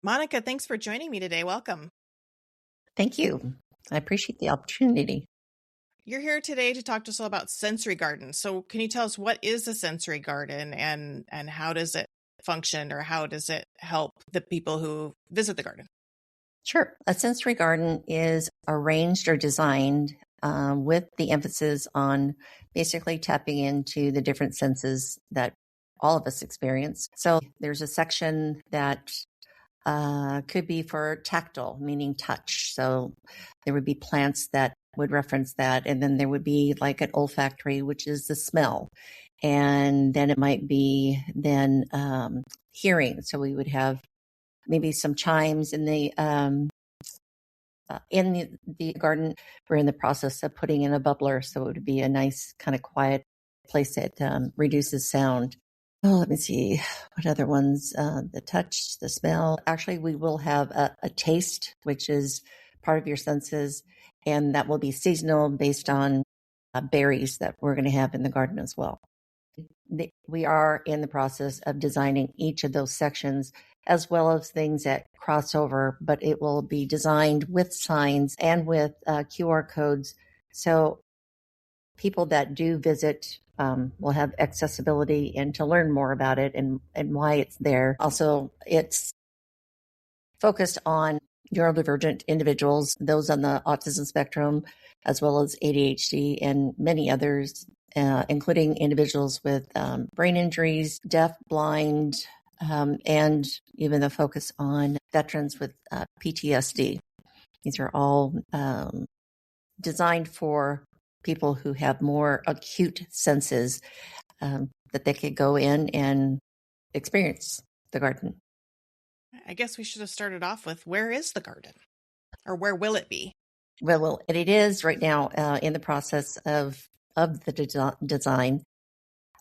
Monica, thanks for joining me today. Welcome. Thank you. I appreciate the opportunity. You're here today to talk to us all about sensory gardens. So can you tell us what is a sensory garden and how does it function, or how does it help the people who visit the garden? Sure. A sensory garden is arranged or designed with the emphasis on basically tapping into the different senses that all of us experience. So there's a section that could be for tactile, meaning touch. So there would be plants that would reference that. And then there would be like an olfactory, which is the smell. And then it might be then hearing. So we would have maybe some chimes in the garden. We're in the process of putting in a bubbler, so it would be a nice kind of quiet place that reduces sound. Oh, let me see what other ones. The touch, the smell. Actually, we will have a taste, which is part of your senses, and that will be seasonal based on berries that we're going to have in the garden as well. We are in the process of designing each of those sections, as well as things that cross over, but it will be designed with signs and with QR codes. So people that do visit will have accessibility and to learn more about it and why it's there. Also, it's focused on neurodivergent individuals, those on the autism spectrum, as well as ADHD and many others, including individuals with brain injuries, deaf, blind, and even the focus on veterans with PTSD. These are all designed for people who have more acute senses that they could go in and experience the garden. I guess we should have started off with, where is the garden, or where will it be? Well, it is right now in the process of the design.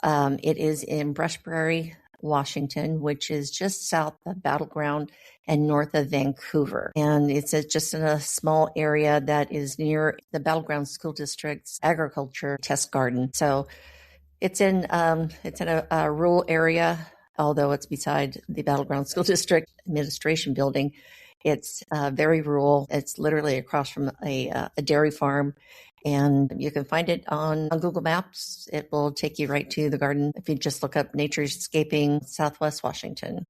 It is in Brush Prairie, Washington, which is just south of Battleground and north of Vancouver. And it's just in a small area that is near the Battleground School District's agriculture test garden. So it's in a rural area, although it's beside the Battleground School District administration building. It's very rural. It's literally across from a dairy farm. And you can find it on Google Maps. It will take you right to the garden if you just look up Naturescaping Southwest Washington.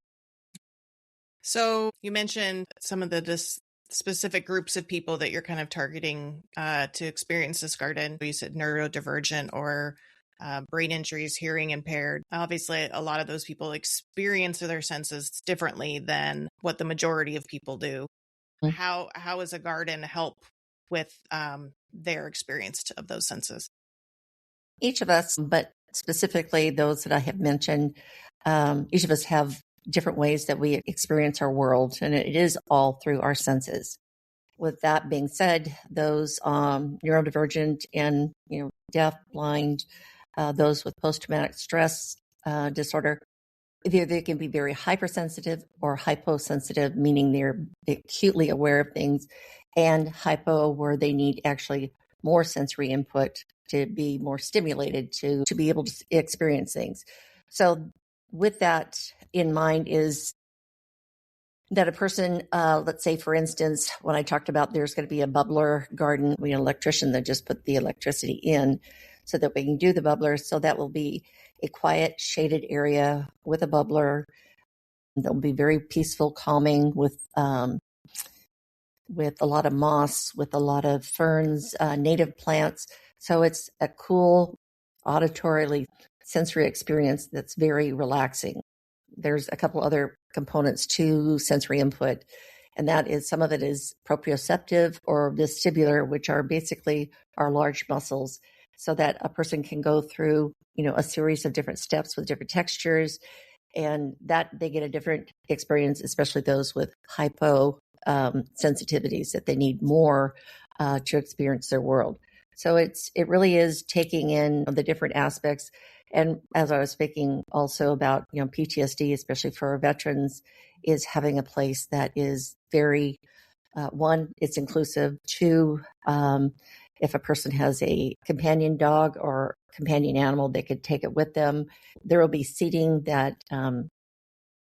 So you mentioned some of the specific groups of people that you're kind of targeting to experience this garden. You said neurodivergent or brain injuries, hearing impaired. Obviously, a lot of those people experience their senses differently than what the majority of people do. Mm-hmm. How is a garden help with their experience of those senses? Each of us, but specifically those that I have mentioned, each of us have different ways that we experience our world, and it is all through our senses. With that being said, those neurodivergent and deaf, blind, those with post-traumatic stress disorder, either they can be very hypersensitive or hyposensitive, meaning they're acutely aware of things, and hypo, where they need actually more sensory input to be more stimulated to be able to experience things. So with that in mind is that a person, let's say, for instance, when I talked about there's going to be a bubbler garden, we have an electrician that just put the electricity in so that we can do the bubbler. So that will be a quiet, shaded area with a bubbler. They'll be very peaceful, calming with a lot of moss, with a lot of ferns, native plants. So it's a cool, auditorily sensory experience that's very relaxing. There's a couple other components to sensory input, and that is some of it is proprioceptive or vestibular, which are basically our large muscles, so that a person can go through, a series of different steps with different textures, and that they get a different experience, especially those with hypo sensitivities, that they need more to experience their world. So it really is taking in the different aspects. And as I was speaking also about, PTSD, especially for our veterans, is having a place that is very, one, it's inclusive. Two, if a person has a companion dog or companion animal, they could take it with them. There will be seating that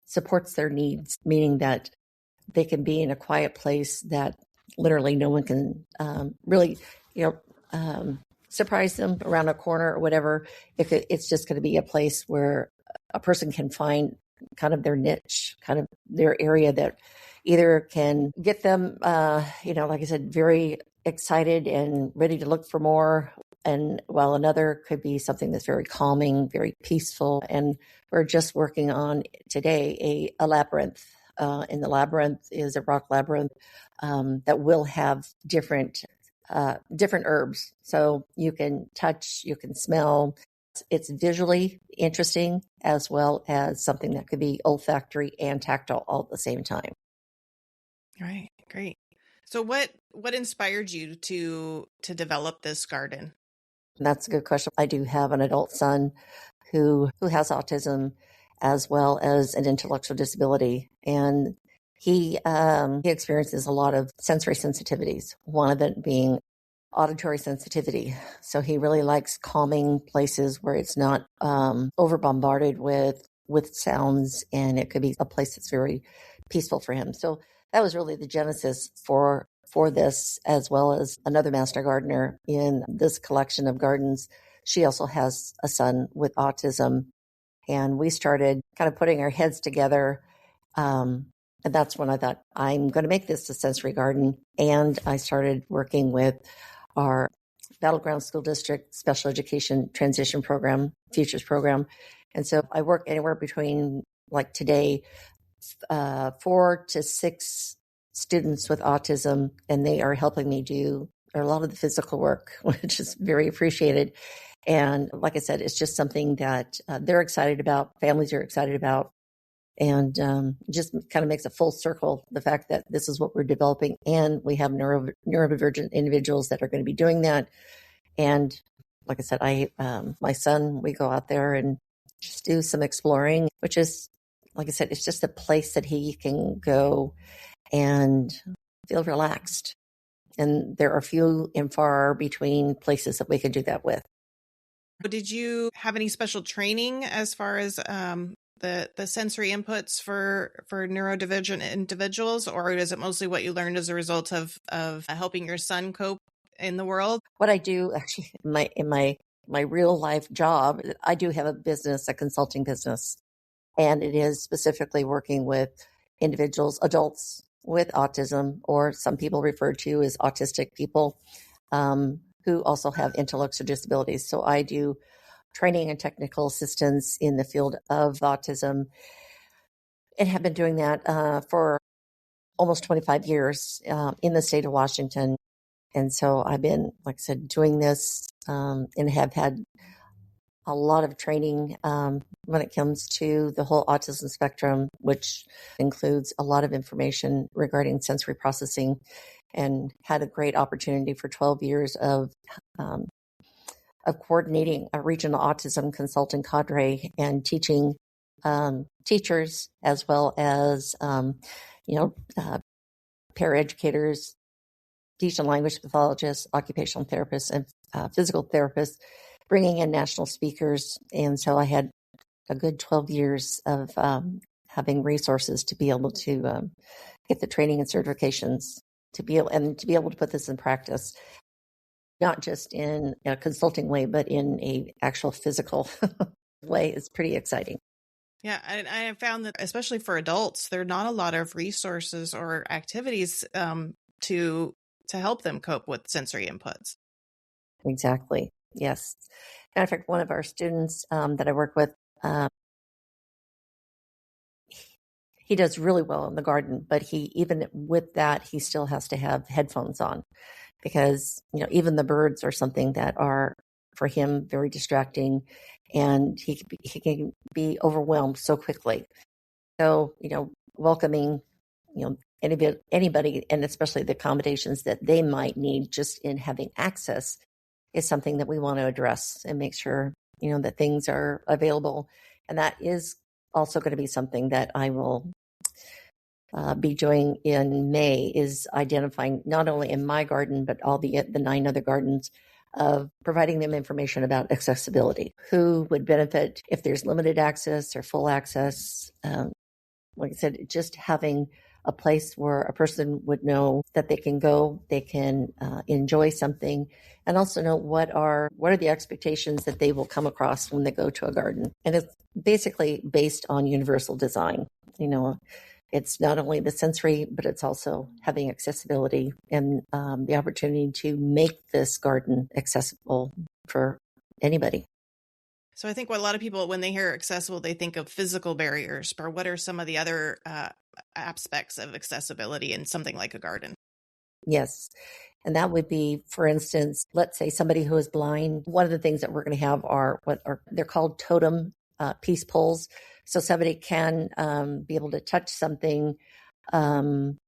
supports their needs, meaning that they can be in a quiet place that literally no one can really, surprise them around a corner or whatever. If it's just going to be a place where a person can find kind of their niche, kind of their area that either can get them, like I said, very excited and ready to look for more. And while another could be something that's very calming, very peaceful. And we're just working on today a labyrinth. And the labyrinth is a rock labyrinth that will have different herbs. So you can touch, you can smell. It's visually interesting as well as something that could be olfactory and tactile all at the same time. Right. Great. So what inspired you to develop this garden? That's a good question. I do have an adult son who has autism as well as an intellectual disability, and he experiences a lot of sensory sensitivities. One of them being auditory sensitivity. So he really likes calming places where it's not over bombarded with sounds, and it could be a place that's very peaceful for him. So that was really the genesis for this, as well as another master gardener in this collection of gardens. She also has a son with autism, and we started kind of putting our heads together. And that's when I thought, I'm going to make this a sensory garden. And I started working with our Battleground School District Special Education Transition Program, Futures Program. And so I work anywhere between, like today, 4 to 6 students with autism, and they are helping me do a lot of the physical work, which is very appreciated. And like I said, it's just something that they're excited about, families are excited about, and just kind of makes a full circle, the fact that this is what we're developing, and we have neurodivergent individuals that are going to be doing that. And like I said, my son, we go out there and just do some exploring, which is, like I said, it's just a place that he can go and feel relaxed. And there are few and far between places that we can do that with. Did you have any special training as far as the sensory inputs for neurodivergent individuals, or is it mostly what you learned as a result of helping your son cope in the world? What I do actually in my real life job, I do have a business, a consulting business, and it is specifically working with individuals, adults with autism, or some people refer to as autistic people, who also have intellectual disabilities. So I do training and technical assistance in the field of autism, and have been doing that for almost 25 years in the state of Washington. And so I've been, like I said, doing this and have had a lot of training when it comes to the whole autism spectrum, which includes a lot of information regarding sensory processing, and had a great opportunity for 12 years of coordinating a regional autism consultant cadre and teaching teachers as well as, paraeducators, speech and language pathologists, occupational therapists, and physical therapists, bringing in national speakers. And so I had a good 12 years of having resources to be able to get the training and certifications to be able to put this in practice, not just in a consulting way, but in a actual physical way. It's pretty exciting. Yeah, and I have found that, especially for adults, there are not a lot of resources or activities to help them cope with sensory inputs. Exactly. Yes. Matter of fact, one of our students that I work with, he does really well in the garden, but even with that, he still has to have headphones on, because, even the birds are something that are, for him, very distracting, and he can be overwhelmed so quickly. So, welcoming, anybody, and especially the accommodations that they might need just in having access, is something that we want to address and make sure, that things are available. And that is also going to be something that I will be doing in May, is identifying, not only in my garden, but all the 9 other gardens, of providing them information about accessibility, who would benefit if there's limited access or full access. Like I said, just having a place where a person would know that they can go, they can enjoy something, and also know what are the expectations that they will come across when they go to a garden. And it's basically based on universal design. It's not only the sensory, but it's also having accessibility and the opportunity to make this garden accessible for anybody. So I think what a lot of people, when they hear accessible, they think of physical barriers, but what are some of the other aspects of accessibility in something like a garden? Yes. And that would be, for instance, let's say somebody who is blind. One of the things that we're going to have are they're called totem peace poles. So somebody can be able to touch something. And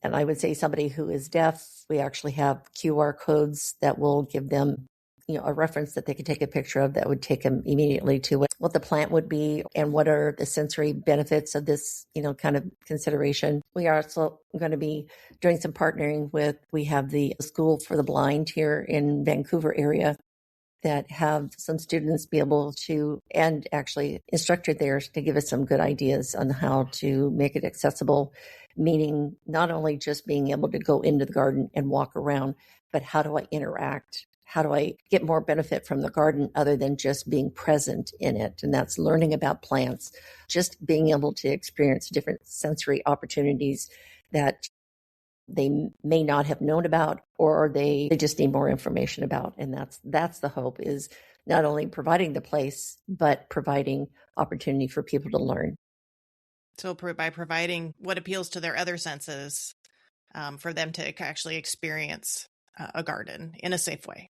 I would say somebody who is deaf, we actually have QR codes that will give them a reference that they could take a picture of that would take them immediately to what the plant would be and what are the sensory benefits of this, kind of consideration. We are also going to be doing some partnering with, we have the School for the Blind here in Vancouver area that have some students be able to, and actually instructor there to give us some good ideas on how to make it accessible, meaning not only just being able to go into the garden and walk around, but how do I interact? How do I get more benefit from the garden other than just being present in it? And that's learning about plants, just being able to experience different sensory opportunities that they may not have known about, or they just need more information about. And that's the hope, is not only providing the place, but providing opportunity for people to learn. So by providing what appeals to their other senses, for them to actually experience a garden in a safe way.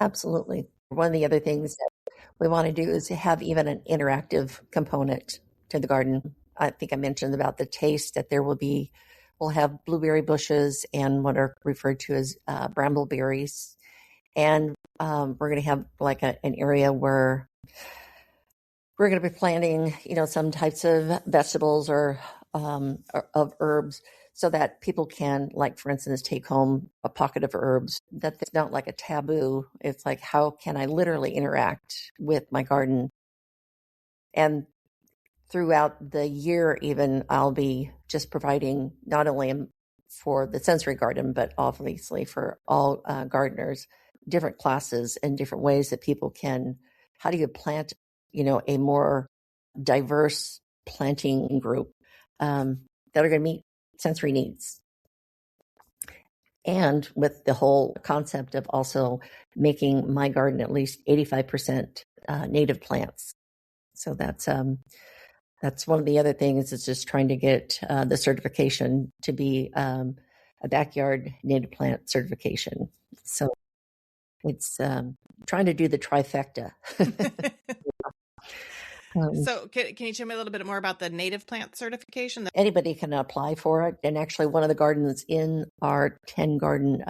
Absolutely. One of the other things that we want to do is have even an interactive component to the garden. I think I mentioned about the taste, that we'll have blueberry bushes and what are referred to as brambleberries. And we're going to have like an area where we're going to be planting, some types of vegetables or of herbs, so that people can, like, for instance, take home a pocket of herbs. That's not like a taboo. It's like, how can I literally interact with my garden? And throughout the year, even, I'll be just providing not only for the sensory garden, but obviously for all gardeners, different classes and different ways that people can, how do you plant, a more diverse planting group that are going to meet sensory needs. And with the whole concept of also making my garden at least 85% native plants. So that's one of the other things, is just trying to get the certification to be a backyard native plant certification. So it's trying to do the trifecta. So can you tell me a little bit more about the native plant certification? Anybody can apply for it. And actually, one of the gardens in our 10 garden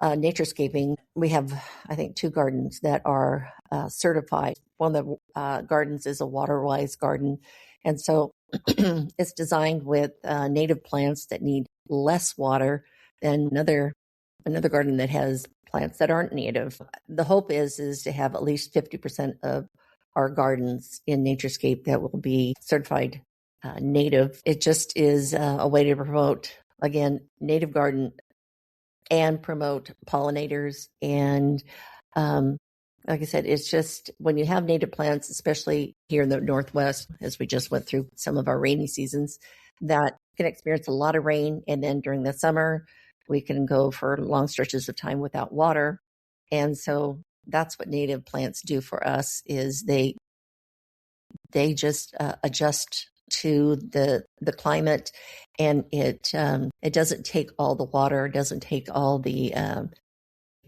naturescaping, we have, I think, 2 gardens that are certified. One of the gardens is a water-wise garden. And so it's designed with native plants that need less water than another garden that has plants that aren't native. The hope is to have at least 50% of our gardens in Naturescape that will be certified native. It just is a way to promote, again, native garden and promote pollinators. And like I said, it's just when you have native plants, especially here in the Northwest, as we just went through some of our rainy seasons, that can experience a lot of rain. And then during the summer, we can go for long stretches of time without water. And so that's what native plants do for us, is they just adjust to the climate, and it doesn't take all the water, doesn't take all the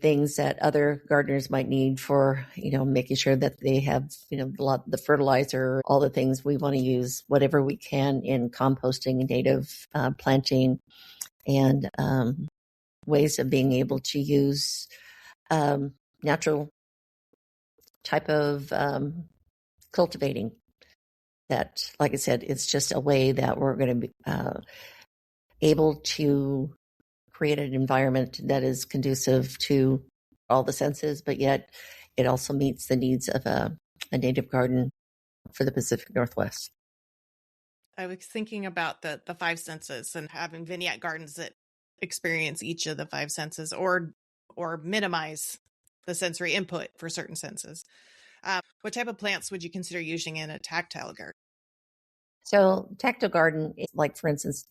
things that other gardeners might need for, making sure that they have, the fertilizer, all the things. We want to use whatever we can in composting, native planting, and ways of being able to use natural type of cultivating. That, like I said, it's just a way that we're going to be able to create an environment that is conducive to all the senses, but yet it also meets the needs of a native garden for the Pacific Northwest. I was thinking about the five senses and having vignette gardens that experience each of the five senses or minimize the sensory input for certain senses. What type of plants would you consider using in a tactile garden? So tactile garden, like for instance,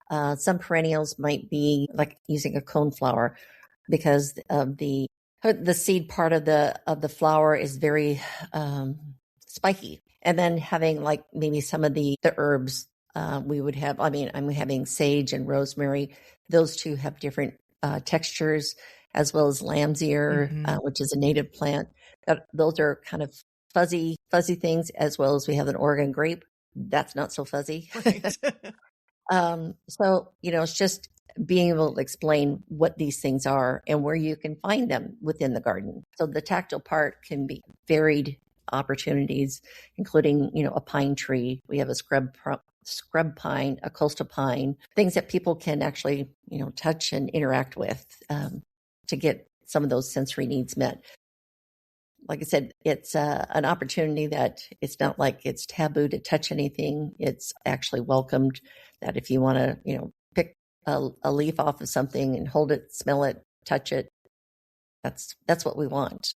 some perennials might be like using a coneflower because of the seed part of the flower is very spiky, and then having like maybe some of the herbs we would have. I mean, I'm having sage and rosemary; those two have different textures, as well as lamb's ear, which is a native plant. Those are kind of fuzzy things, as well as we have an Oregon grape. That's not so fuzzy. Right. So, it's just being able to explain what these things are and where you can find them within the garden. So the tactile part can be varied opportunities, including, a pine tree. We have a scrub pine, a coastal pine, things that people can actually, touch and interact with to get some of those sensory needs met. Like I said, it's an opportunity that it's not like it's taboo to touch anything. It's actually welcomed that if you want to, pick a leaf off of something and hold it, smell it, touch it, that's what we want.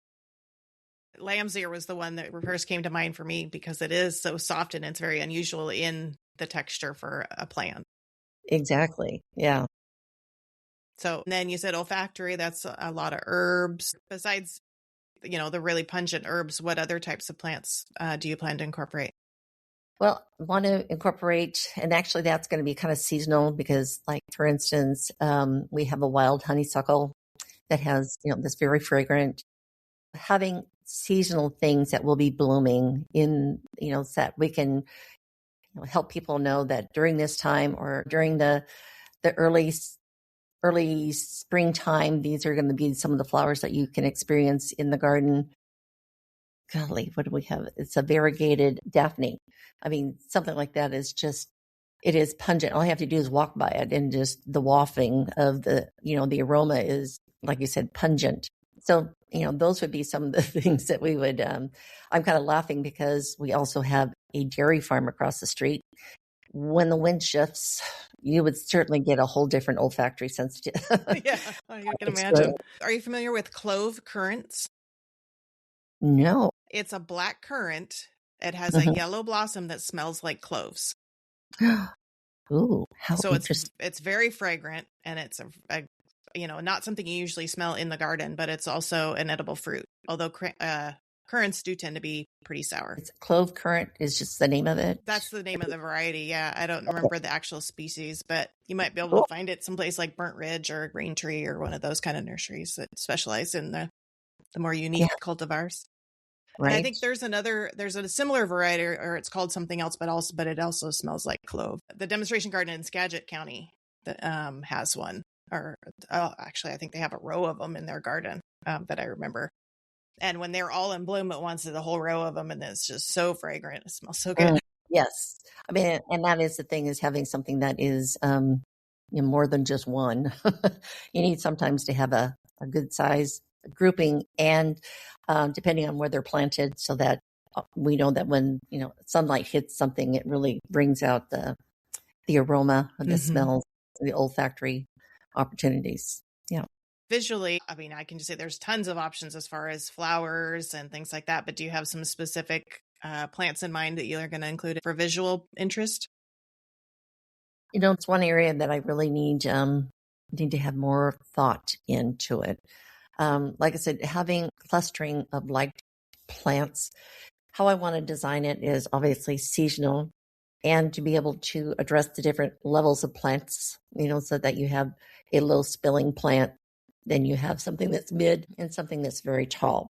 Lamb's ear was the one that first came to mind for me because it is so soft and it's very unusual in the texture for a plant. Exactly. Yeah. So then you said olfactory, that's a lot of herbs. Besides, the really pungent herbs, what other types of plants do you plan to incorporate? Well, want to incorporate, and actually that's going to be kind of seasonal because, like, for instance, we have a wild honeysuckle that has, this very fragrant, having seasonal things that will be blooming in, so that we can help people know that during this time or during the early springtime, these are going to be some of the flowers that you can experience in the garden. Golly, what do we have? It's a variegated Daphne. I mean, something like that is just, it is pungent. All I have to do is walk by it and just the wafting of the aroma is, like you said, pungent. So, those would be some of the things that we would, I'm kind of laughing because we also have a dairy farm across the street. When the wind shifts, you would certainly get a whole different olfactory sensitive. Yeah, I can imagine. Are you familiar with clove currants? No. It's a black currant. It has a yellow blossom that smells like cloves. Ooh, how So interesting. it's very fragrant, and it's a not something you usually smell in the garden, but it's also an edible fruit. Although currants do tend to be pretty sour. It's clove currant is just the name of it. That's the name of the variety. Yeah, I don't remember the actual species, but you might be able Cool. to find it someplace like Burnt Ridge or Green Tree or one of those kind of nurseries that specialize in the more unique cultivars. Right. And I think there's a similar variety, or it's called something else, but it also smells like clove. The demonstration garden in Skagit County that has one, or actually, I think they have a row of them in their garden that I remember. And when they're all in bloom at once, there's a whole row of them, and it's just so fragrant. It smells so good. Yes, I mean, and that is the thing, is having something that is more than just one. You need sometimes to have a good size grouping, and depending on where they're planted, so that we know that when sunlight hits something, it really brings out the aroma, the smells, the olfactory opportunities. Yeah. Visually, I mean, I can just say there's tons of options as far as flowers and things like that. But do you have some specific plants in mind that you're going to include for visual interest? It's one area that I really need to have more thought into it. Like I said, having clustering of like plants, how I want to design it is obviously seasonal, and to be able to address the different levels of plants, so that you have a low spilling plant, then you have something that's mid and something that's very tall.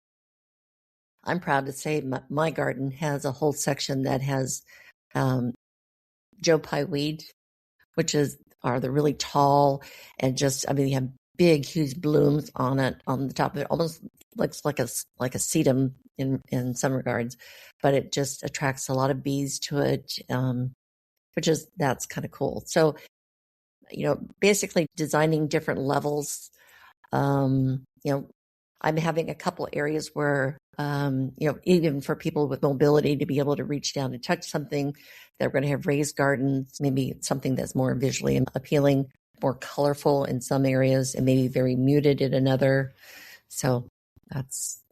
I'm proud to say my garden has a whole section that has Joe Pye weed, which are the really tall and just, I mean, you have big, huge blooms on it, on the top of it, almost looks like a sedum in some regards, but it just attracts a lot of bees to it, that's kind of cool. So, basically designing different levels. I'm having a couple areas where, even for people with mobility to be able to reach down and touch something, they're going to have raised gardens, maybe something that's more visually appealing, more colorful in some areas, and maybe very muted in another. So it's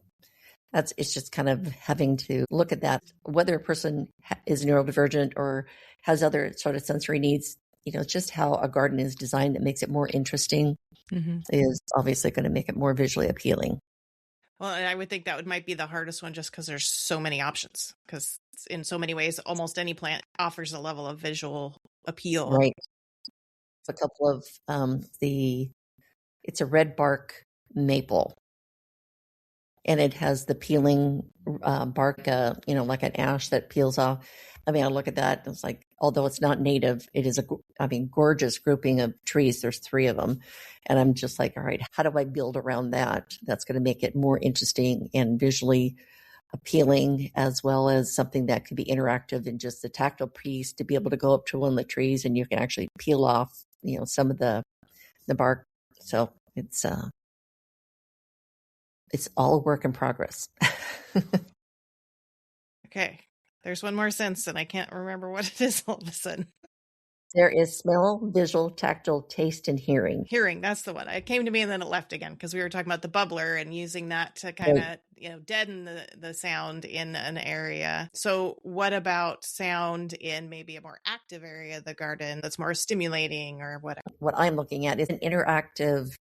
just kind of having to look at that, whether a person is neurodivergent or has other sort of sensory needs. Just how a garden is designed that makes it more interesting is obviously going to make it more visually appealing. Well, and I would think that might be the hardest one just because there's so many options. Because in so many ways, almost any plant offers a level of visual appeal. Right. A couple of it's a red bark maple. And it has the peeling bark, like an ash that peels off. I mean, I look at that, and it's like, although it's not native, it is gorgeous grouping of trees. There's 3 of them. And I'm just like, all right, how do I build around that? That's going to make it more interesting and visually appealing, as well as something that could be interactive in just the tactile piece to be able to go up to one of the trees and you can actually peel off, some of the bark. So it's all a work in progress. Okay. There's one more sense, and I can't remember what it is all of a sudden. There is smell, visual, tactile, taste, and hearing. Hearing, that's the one. It came to me and then it left again because we were talking about the bubbler and using that to kind of deaden the sound in an area. So what about sound in maybe a more active area of the garden that's more stimulating or whatever? What I'm looking at is an interactive,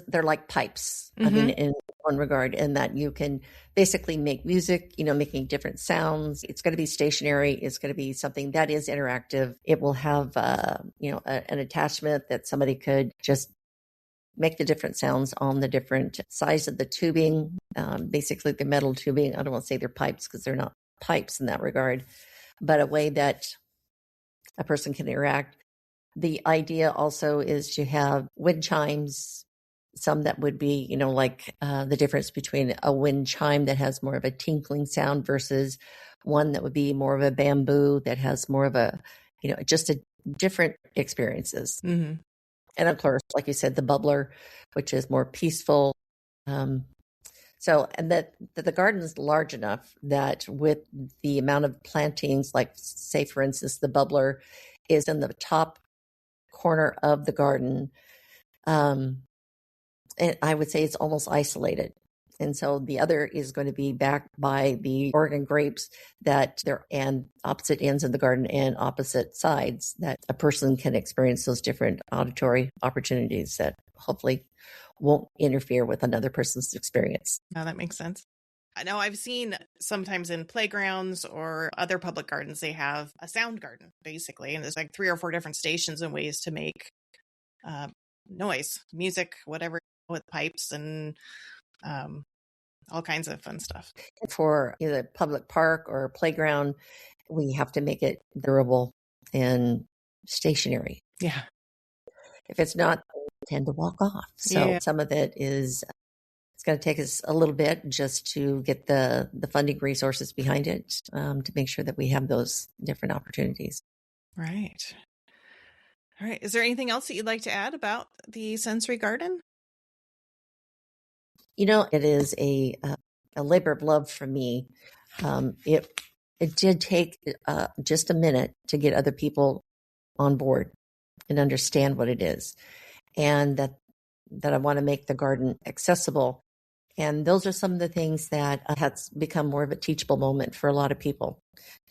they're like pipes. I mean, in one regard, in that you can basically make music, making different sounds. It's going to be stationary. It's going to be something that is interactive. It will have, an attachment that somebody could just make the different sounds on the different size of the tubing, basically the metal tubing. I don't want to say they're pipes because they're not pipes in that regard, but a way that a person can interact. The idea also is to have wind chimes, some that would be, the difference between a wind chime that has more of a tinkling sound versus one that would be more of a bamboo that has more of a, just a different experiences. And of course, like you said, the bubbler, which is more peaceful. And that the garden is large enough that with the amount of plantings, like say, for instance, the bubbler is in the top corner of the garden. And I would say it's almost isolated. And so the other is going to be backed by the Oregon grapes that they're and opposite ends of the garden and opposite sides that a person can experience those different auditory opportunities that hopefully won't interfere with another person's experience. No, that makes sense. I know I've seen sometimes in playgrounds or other public gardens, they have a sound garden, basically. And there's like 3 or 4 different stations and ways to make noise, music, whatever, with pipes and all kinds of fun stuff. For either public park or playground, we have to make it durable and stationary. Yeah. If it's not, we tend to walk off. So some of it is, it's going to take us a little bit just to get the funding resources behind it to make sure that we have those different opportunities. Right. All right. Is there anything else that you'd like to add about the sensory garden? It is a labor of love for me. It did take just a minute to get other people on board and understand what it is, and that I want to make the garden accessible. And those are some of the things that has become more of a teachable moment for a lot of people.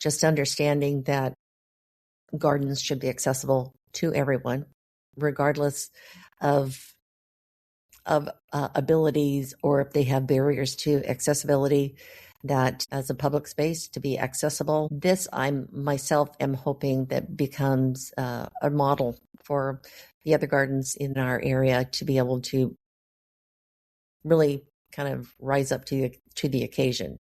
Just understanding that gardens should be accessible to everyone, regardless of abilities or if they have barriers to accessibility, that as a public space to be accessible. This I myself am hoping that becomes a model for the other gardens in our area to be able to really kind of rise up to the occasion.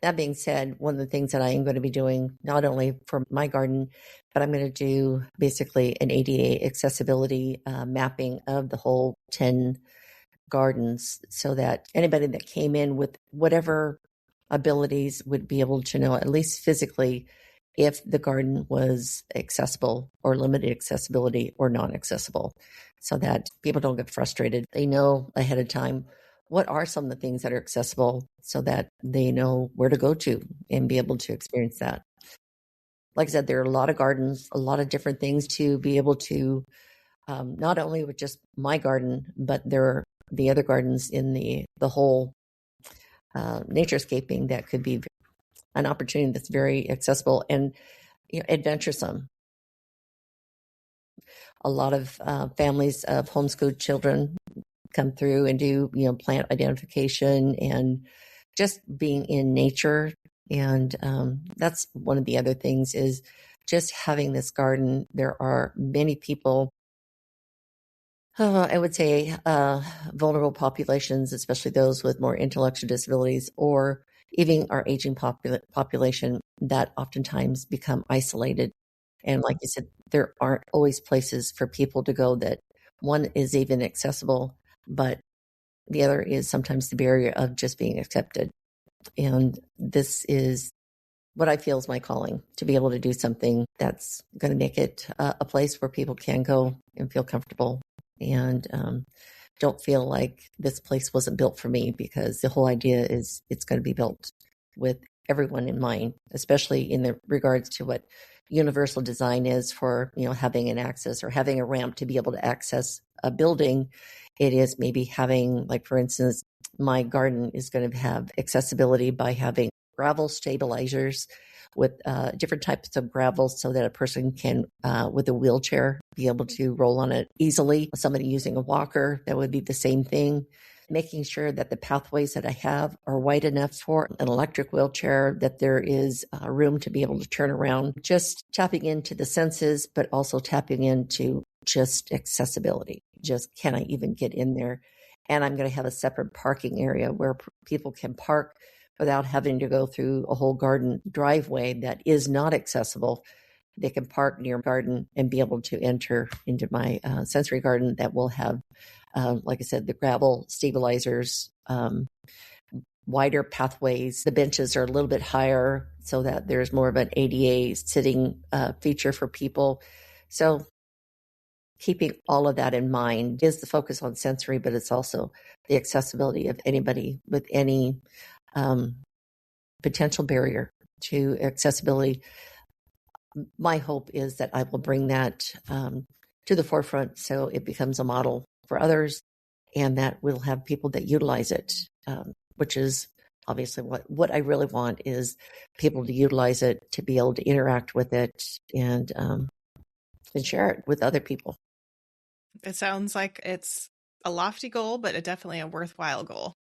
That being said, one of the things that I am going to be doing, not only for my garden, but I'm going to do basically an ADA accessibility mapping of the whole 10 gardens so that anybody that came in with whatever abilities would be able to know, at least physically, if the garden was accessible or limited accessibility or non-accessible, so that people don't get frustrated. They know ahead of time what are some of the things that are accessible so that they know where to go to and be able to experience that. Like I said, there are a lot of gardens, a lot of different things to be able to, not only with just my garden, but there are the other gardens in the whole naturescaping that could be an opportunity that's very accessible and adventuresome. A lot of families of homeschooled children come through and do plant identification and just being in nature. And that's one of the other things is just having this garden. There are many people, I would say vulnerable populations, especially those with more intellectual disabilities, or even our aging population that oftentimes become isolated. And like you said, there aren't always places for people to go that one is even accessible, but the other is sometimes the barrier of just being accepted. And this is what I feel is my calling, to be able to do something that's going to make it a place where people can go and feel comfortable and don't feel like this place wasn't built for me, because the whole idea is it's going to be built with everyone in mind, especially in the regards to what universal design is for, having an access or having a ramp to be able to access a building. It is maybe having, like, for instance, my garden is going to have accessibility by having gravel stabilizers with different types of gravel so that a person can, with a wheelchair, be able to roll on it easily. Somebody using a walker, that would be the same thing. Making sure that the pathways that I have are wide enough for an electric wheelchair, that there is room to be able to turn around. Just tapping into the senses, but also tapping into just accessibility. Just, can I even get in there? And I'm going to have a separate parking area where people can park without having to go through a whole garden driveway that is not accessible. They can park near garden and be able to enter into my sensory garden that will have, like I said, the gravel stabilizers, wider pathways. The benches are a little bit higher so that there's more of an ADA sitting feature for people. So keeping all of that in mind is the focus on sensory, but it's also the accessibility of anybody with any potential barrier to accessibility. My hope is that I will bring that to the forefront so it becomes a model for others, and that we'll have people that utilize it, which is obviously what I really want, is people to utilize it, to be able to interact with it and share it with other people. It sounds like it's a lofty goal, but definitely a worthwhile goal.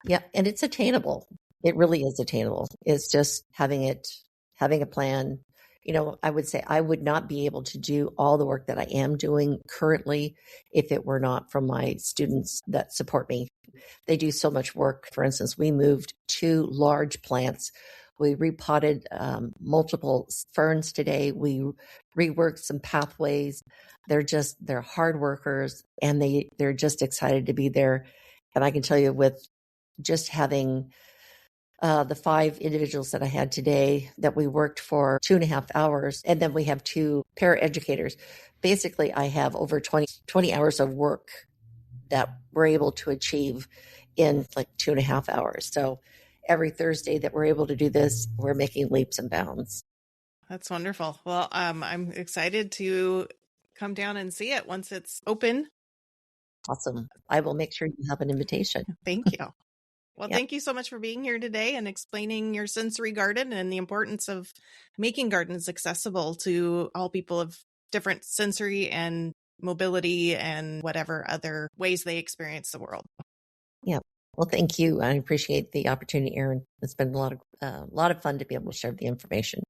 Yeah, and it's attainable. It really is attainable. It's just having a plan. I would say I would not be able to do all the work that I am doing currently if it were not from my students that support me. They do so much work. For instance, we moved 2 large plants. We repotted multiple ferns today. We reworked some pathways. They're hard workers, and they're just excited to be there. And I can tell you, with just having the 5 individuals that I had today, that we worked for 2.5 hours, and then we have 2 paraeducators. Basically, I have over 20 hours of work that we're able to achieve in like 2.5 hours. So every Thursday that we're able to do this, we're making leaps and bounds. That's wonderful. Well, I'm excited to come down and see it once it's open. Awesome. I will make sure you have an invitation. Thank you. Well, Yep. Thank you so much for being here today and explaining your sensory garden and the importance of making gardens accessible to all people of different sensory and mobility and whatever other ways they experience the world. Yeah. Well, thank you. I appreciate the opportunity, Erin. It's been a lot of fun to be able to share the information.